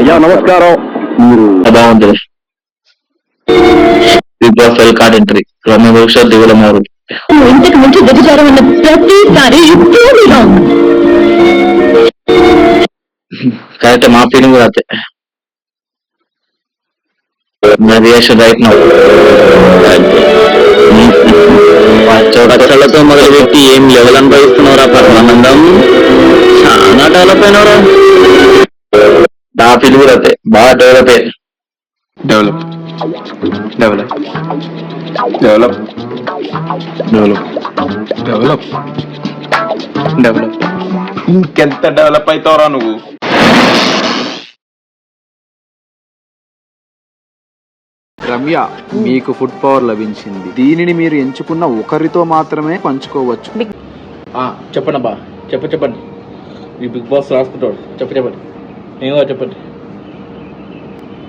అయ్యా నమస్కారం. మీరు బాగుంటుంది. Big boss card entry Ramya భవిష్యత్ దిగుల మారు ఇంతకు మించి వ్యభిచారం అన్న ప్రతిసారి కరెక్ట్. మా ఫీలింగ్ కూడా అంతే. My reaction right now. చోటలతో మొదలు పెట్టి ఏం లెవెల్ అనుభవిస్తున్నారా పరమానందం. చాలా డెవలప్ అయినవరా. నా ఫీల్ కూడా అంతే. బాగా డెవలప్ అయ్యి develop develop develop develop develop develop ఇంకెంత డెవలప్ అవుతావురా నువ్వు. రమ్య, మీకు ఫుడ్ పవర్ లభించింది. దీనిని మీరు ఎంచుకున్న ఒకరితో మాత్రమే పంచుకోవచ్చు. చెప్పండి అబ్బా, చెప్పండి. ఈ బిగ్ బాస్ రాసుకుంటాడు. చెప్పండి ఏమో చెప్పండి.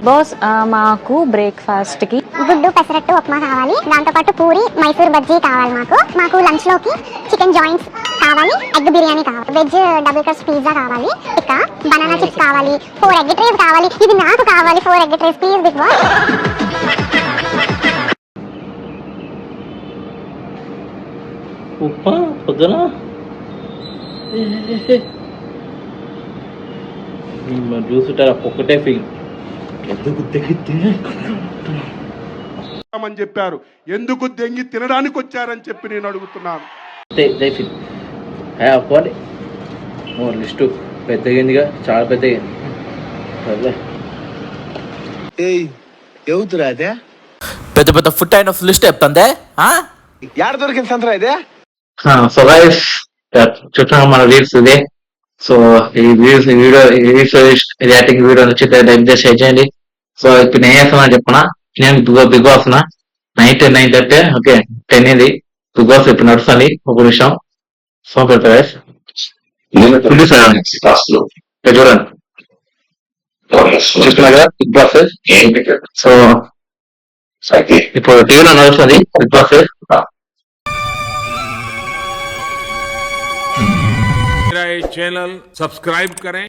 బాస్, మాకు బ్రేక్ఫాస్ట్ కి గుడ్డు పెసరట్టు ఉప్మా కావాలి, దాంతో పాటు పూరి మైసూర్ బజ్జీ కావాలి. మాకు లంచ్ లోకి చికెన్ జాయింట్స్ కావాలి, ఎగ్ బిర్యానీ కావాలి, వెజ్ డబుల్ క్రస్ట్ పిజ్జా కావాలి, ఇక బనానా చిప్స్ కావాలి, 4 ఎగ్ ట్రేస్ కావాలి. ఇది నాకు కావాలి 4 egg trays please big boss. Upma పొద్దున చూసుంటారా ఒక్కటే ఫీల్. ఎందుకు అని చెప్పారు, ఎందుకు దెంగి తినడానికి వచ్చారని చెప్పి నేను అడుగుతున్నాను. లిస్టు పెద్దగిందిగా, చాలా పెద్దగా. పెద్ద పెద్ద ఫుడ్ అయిన లిస్ట్ చెప్తాందే. యాడ దొరికింది సంతరా ఇదే. సో గైస్, చుట్టూ మన రీల్స్ ఇదే. సో ఈ రీల్స్ రియాక్టింగ్ వీడియో వచ్చి లైక్ షేర్ చేయండి. సో ఇప్పుడు నేను చేస్తున్నా చెప్పనా, నేను బిగ్ బాస్ నైట్ 9:30 ఓకే 10 ఇది బిగ్ బాస్ ఇప్పుడు నడుస్తుంది. ఒక నిమిషం సో పెడతా గైస్. చూడండి చూస్తున్నా కదా బిగ్ బాస్. సో ఇప్పుడు టీవీలో నడుస్తుంది బిగ్ బాస్. चैनल सब्सक्राइब करें.